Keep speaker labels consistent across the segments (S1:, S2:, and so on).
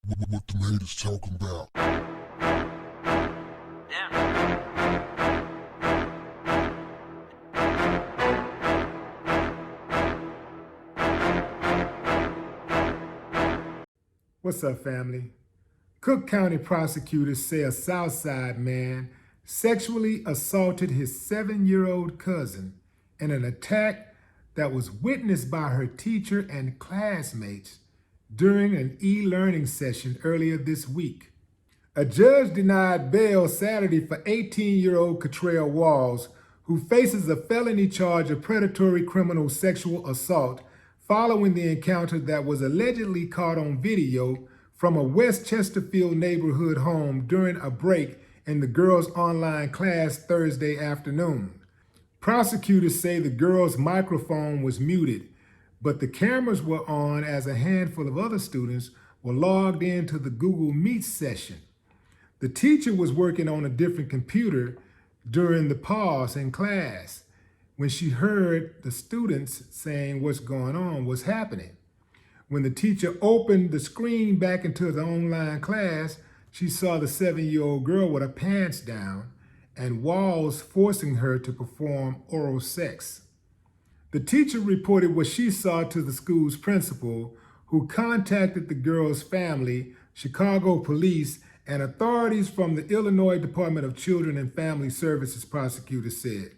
S1: What the haters talking about?
S2: What's up, family? Cook County prosecutors say a Southside man sexually assaulted his 7-year-old cousin in an attack that was witnessed by her teacher and classmates during an e-learning session earlier this week. A judge denied bail Saturday for 18-year-old Catrell Walls, who faces a felony charge of predatory criminal sexual assault following the encounter that was allegedly caught on video from a West Chesterfield neighborhood home during a break in the girls' online class Thursday afternoon. Prosecutors say the girl's microphone was muted, but the cameras were on as a handful of other students were logged into the Google Meet session. The teacher was working on a different computer during the pause in class when she heard the students saying what's going on, what's happening. When the teacher opened the screen back into the online class, she saw the 7-year-old girl with her pants down and Walls forcing her to perform oral sex. The teacher reported what she saw to the school's principal, who contacted the girl's family, Chicago police, and authorities from the Illinois Department of Children and Family Services, prosecutors said.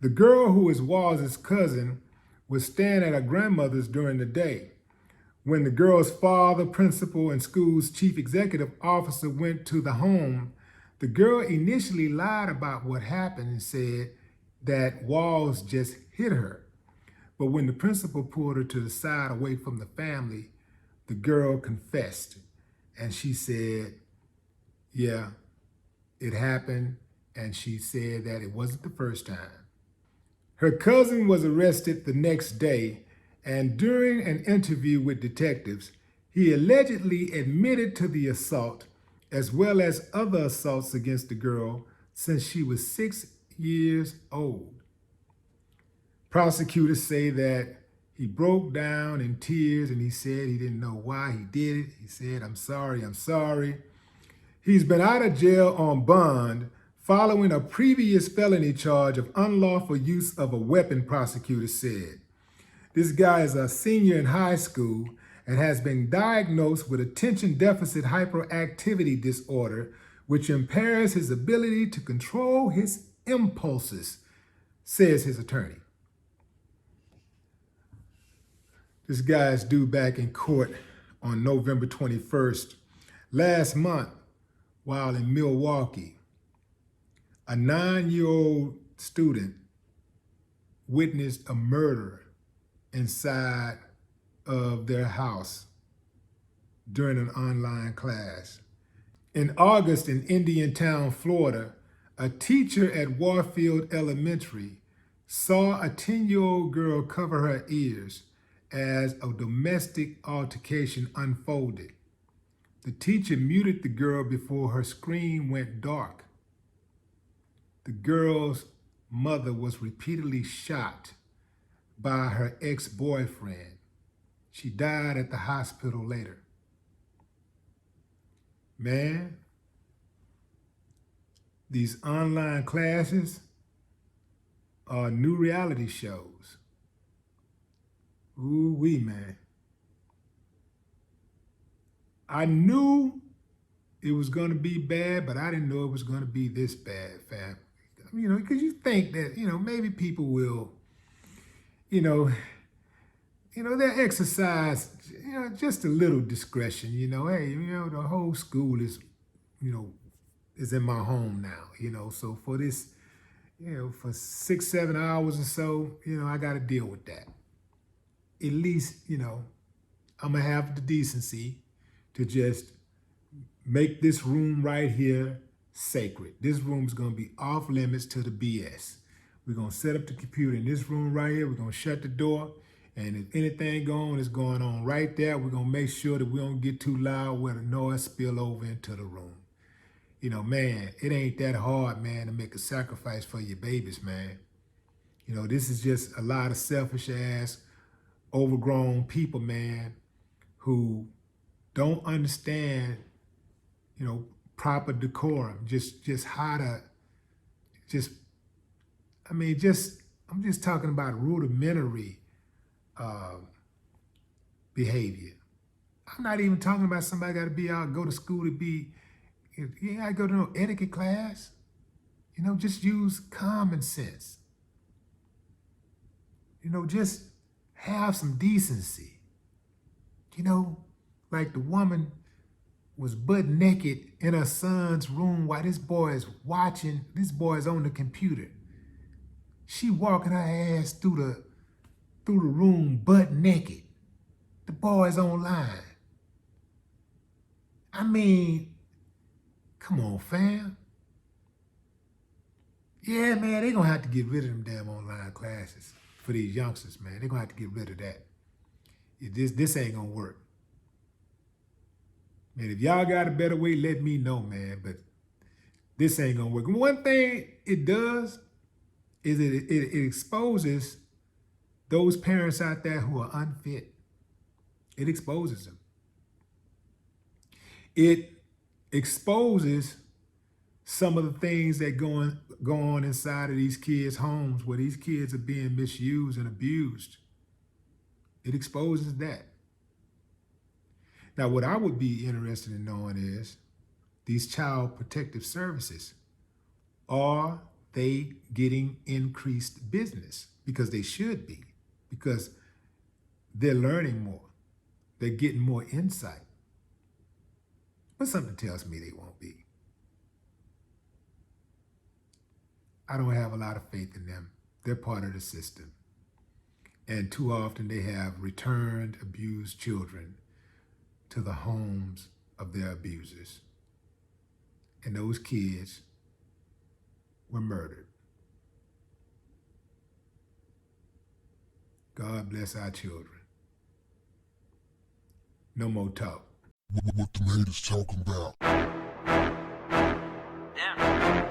S2: The girl, who is Walls' cousin, was staying at her grandmother's during the day. When the girl's father, principal, and school's chief executive officer went to the home, the girl initially lied about what happened and said that Walls just hit her. But when the principal pulled her to the side away from the family, the girl confessed. And she said, yeah, it happened. And she said that it wasn't the first time. Her cousin was arrested the next day, and during an interview with detectives, he allegedly admitted to the assault as well as other assaults against the girl since she was 6 years old. Prosecutors say that he broke down in tears and he said he didn't know why he did it. He said, I'm sorry. He's been out of jail on bond following a previous felony charge of unlawful use of a weapon, prosecutors said. This guy is a senior in high school and has been diagnosed with attention deficit hyperactivity disorder, which impairs his ability to control his impulses, says his attorney. This guy is due back in court on November 21st. Last month, while in Milwaukee, a 9-year-old student witnessed a murder inside of their house during an online class. In August in Indiantown, Florida, a teacher at Warfield Elementary saw a 10-year-old girl cover her ears as a domestic altercation unfolded. The teacher muted the girl before her screen went dark. The girl's mother was repeatedly shot by her ex-boyfriend. She died at the hospital later. Man, these online classes are new reality shows. Ooh-wee, man. I knew it was going to be bad, but I didn't know it was going to be this bad, fam. You know, because you think that, maybe people will, they'll exercise, just a little discretion, hey, the whole school is, is in my home now, so for this, for 6-7 hours or so, I got to deal with that. At least, I'm gonna have the decency to just make this room right here sacred. This room's gonna be off limits to the BS. We're gonna set up the computer in this room right here. We're gonna shut the door. And if anything is going on right there, we're gonna make sure that we don't get too loud where the noise spill over into the room. Man, it ain't that hard, man, to make a sacrifice for your babies, man. This is just a lot of selfish ass, overgrown people, man, who don't understand, proper decorum, just how to, just, I'm just talking about rudimentary behavior. I'm not even talking about somebody got to be out, go to school to be, you ain't got to go to no etiquette class. Just use common sense. Just have some decency. Like the woman was butt naked in her son's room while this boy is watching, this boy is on the computer. She walking her ass through the room butt naked. The boy's online. Come on, fam. Yeah, man, they gonna have to get rid of them damn online classes for these youngsters, man. They're gonna have to get rid of that. This ain't gonna work. Man, if y'all got a better way, let me know, man. But this ain't gonna work. And one thing it does is it exposes those parents out there who are unfit. It exposes them. It exposes some of the things that go on inside of these kids' homes where these kids are being misused and abused. It exposes that. Now, what I would be interested in knowing is these child protective services, are they getting increased business? Because they should be, because they're learning more. They're getting more insight. But something tells me they won't be. I don't have a lot of faith in them. They're part of the system. And too often they have returned abused children to the homes of their abusers. And those kids were murdered. God bless our children. No more talk.
S1: What the haters talking about?
S3: Damn.